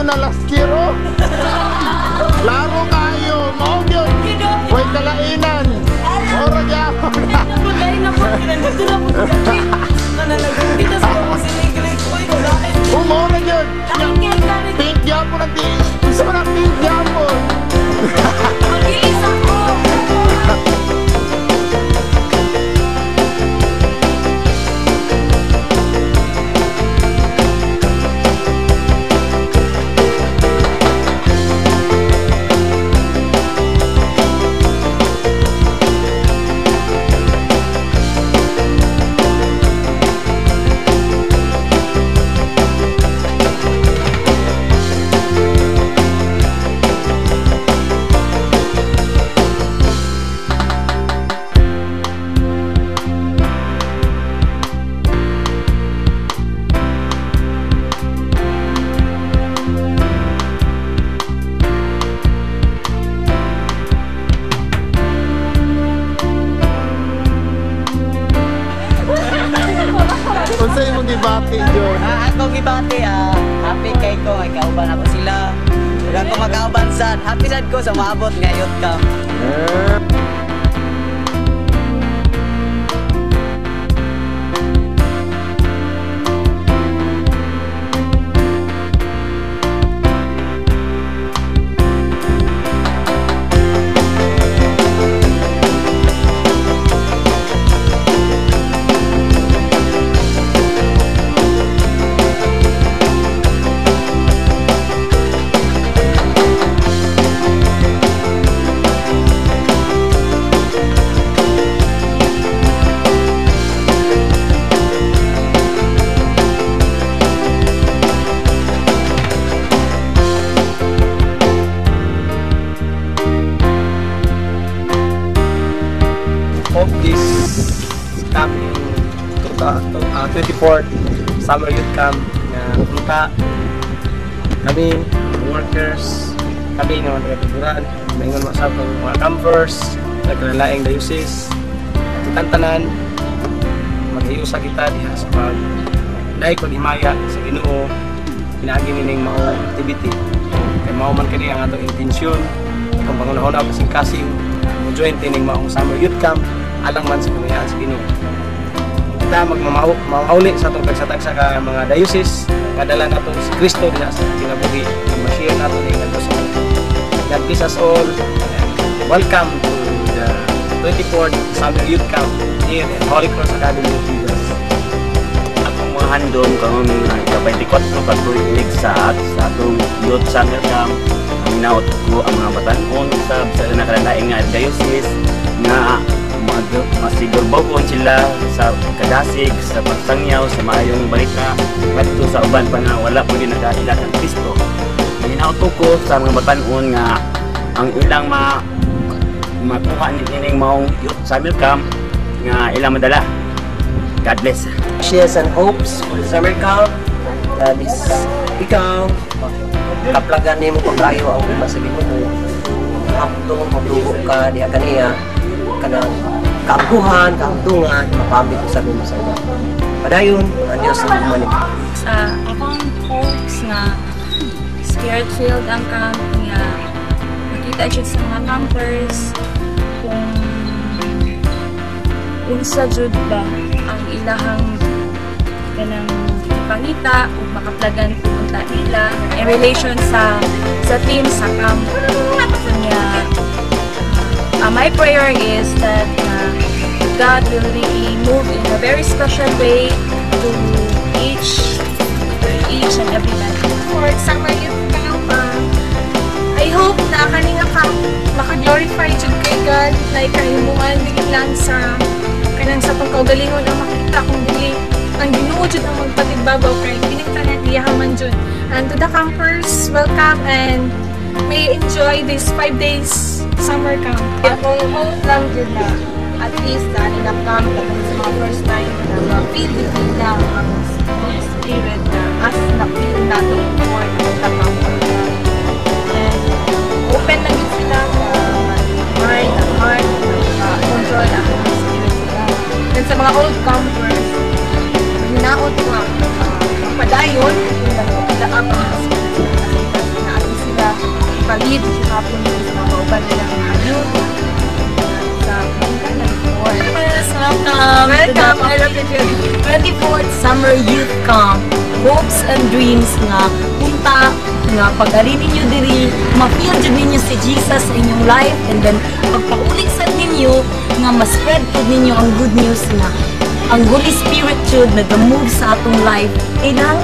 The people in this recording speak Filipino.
na last year, oh. Laro kayo, mo yun. Huwag kalainan. Ora gyapon. Dahil na po, kinandito na po sa street. Kita sa mga sinigilig ko, Umora yun. Pink gyapon ang pink. Gusto mo na pink gyapon. mag-iis ako. Unsay imong gibati John? Ako gibati happy kay ko ay kauban ako sila. Ug ako magkauban sad, happy sad ko sa maabot nga youth camp. Of this coming 24th Summer Youth Camp na punta kami workers kami nga mga kapiguran maingon masab ng mga campers nagkalalaing diocese tantanan maghiusa kita diha sa pag dahil ko himaya sa Ginoo pinagi nining mao activity kay mao man kani ang atong intensyon kung pangunahon ako kasing mo join tining maong Summer Youth Camp alang man sa pangayaan sa Ginoo. Kita magmamauli sa atong tagsa-tagsa ka mga diocese nga dala nato si Kristo diha sa kinabuhi ma-share nato ning adto sa God bless us all. Welcome to the 24th Summer Youth Camp here at Holy Cross Academy of Jesus. Akong mga handom karon ika-24 pagtuig sa atong Youth Summer Camp. Ang naot ko ang mga batan-on sa nakalaing nga diocese nga masigurbo sila sa kadasig, sa pagsangyaw, sa maayong balita ngadto sa uban pa nga wala po din nakaila ng Kristo. Hinaut ko sa mga batan-on nga ang ilang makuha nining maong Youth Summer Camp nga ilang madala. God bless. Wishes and hopes for the summer camp. That is ikaw kaplagan nimo pagkayo ang uma sa Ginoo. Haptong magdugo ka diha kaniya kanang kaampuhan, kaamtungan, mapamit sa Ginoo sa iya. Padayon, ang Dios ang gumaling. Sa akong hopes nga spirit-filled ang camp nga makita jud sa mga campers kung unsa jud ba ang ilahang kanang pangita ug makaplagan pumunta nila in relation sa team sa camp. My prayer is that God will really move in a very special way to each and every man. For Summer Youth Camp, I hope na kaninga camp maka-glorify jud kay God, like kahimuan dili lang sa kanang sa pagkaugalingon ang makita kung dili ang Ginoo jud ang magpatigbabaw kay kining tanan iyahaman jud. And to the campers, welcome and may enjoy this 5 days summer camp. Akong hope lang dyan na at least na camp na sa mga first time na ma-feel nila ang spirit na as na-feel natin before na magta-camp. And open lang yun sila sa mind, ang heart, control ang spirit nila. And sa mga old campers, hinaot nga padayon, yung nag-daang ang spirit nila. David, hapon mo sa mga uban nilang ayun. Sa Yes, welcome. Welcome. I love you, Judy. 24th Summer Youth Camp. Hopes and dreams nga punta nga pag-ari ninyo diri, ma-feel jud ninyo si Jesus sa inyong life, and then pagpaulit sa ninyo nga ma-spread po ninyo ang good news nga ang Holy Spirit jud nag-move sa atong life. Kailang